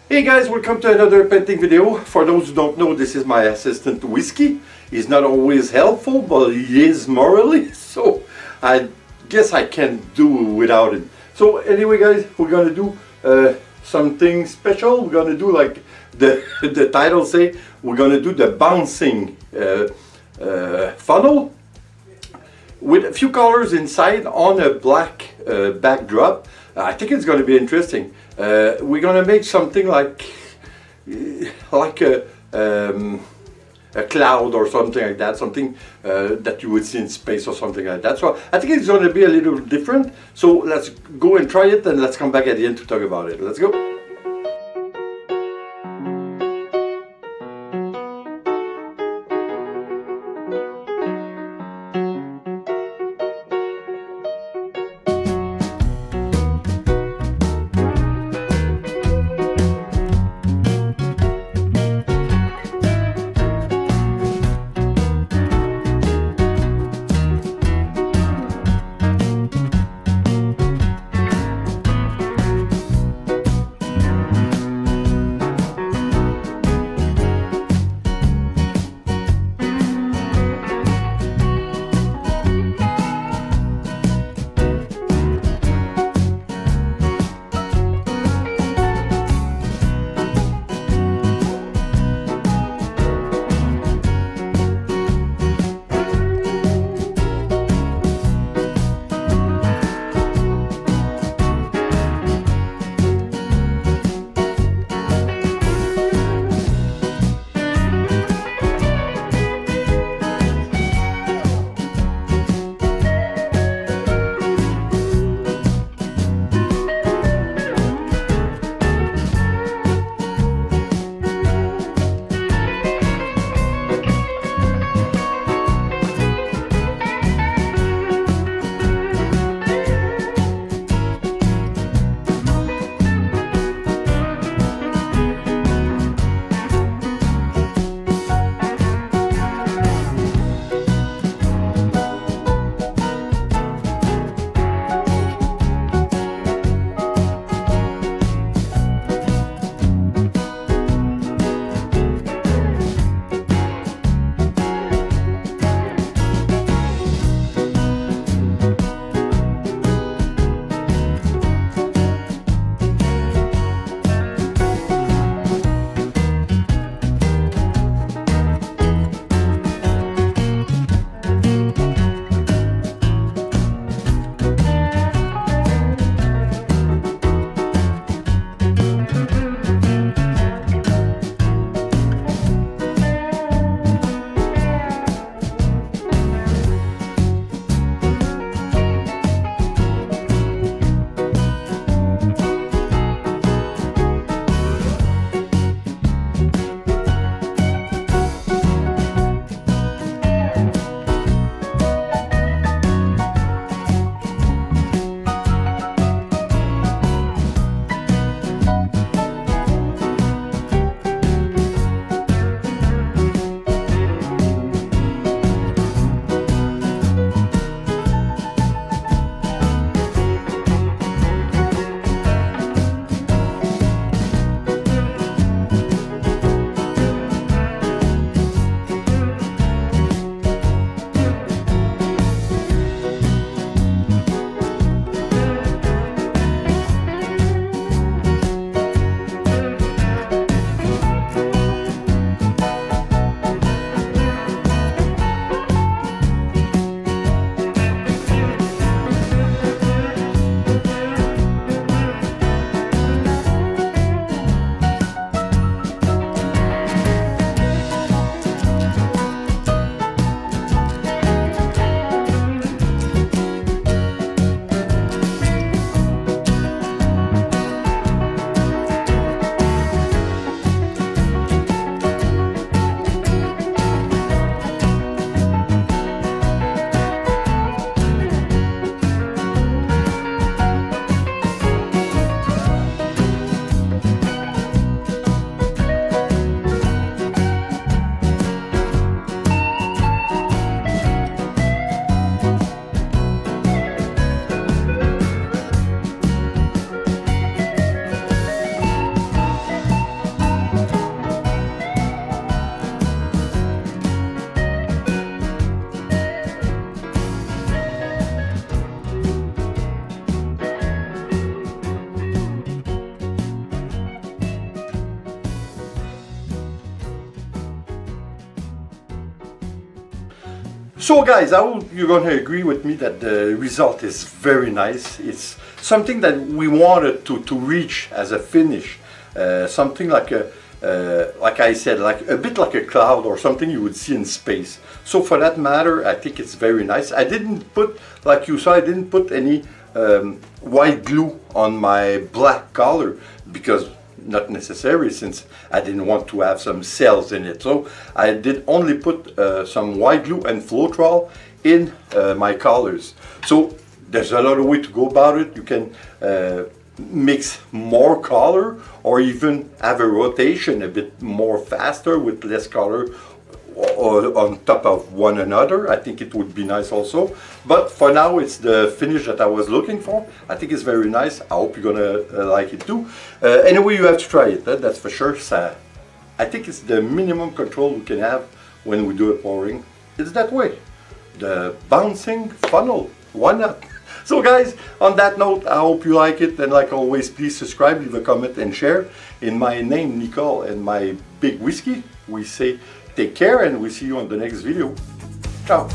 Hey guys, welcome to another painting video. For those who don't know, this is my assistant Whisky. He's not always helpful, but he is morally, so I guess I can do without it. So anyway guys, we're gonna do something special. We're gonna do like the title say, we're gonna do the bouncing funnel with a few colors inside on a black backdrop. I think it's going to be interesting. We're going to make something like a cloud or something like that, something that you would see in space or something like that. So I think it's going to be a little different. So let's go and try it, and let's come back at the end to talk about it. Let's go. So guys, I hope you're going to agree with me that the result is very nice. It's something that we wanted to reach as a finish. Something like like I said, like a bit like a cloud or something you would see in space. So for that matter, I think it's very nice. I didn't put, like you saw, I didn't put any white glue on my black color because not necessary, since I didn't want to have some cells in it. So I did only put some white glue and Floetrol in my colors. So there's a lot of way to go about it. You can mix more color or even have a rotation a bit more faster with less color on top of one another. I think it would be nice also, but for now it's the finish that I was looking for. I think it's very nice. I hope you're gonna like it too. Anyway, you have to try it, that's for sure. So I think it's the minimum control we can have when we do a pouring. It's that way, the bouncing funnel, why not? So guys, on that note, I hope you like it, and like always, please subscribe, leave a comment and share. In my name, Nicole, and my big whiskey, we say take care, and we see you on the next video. Ciao.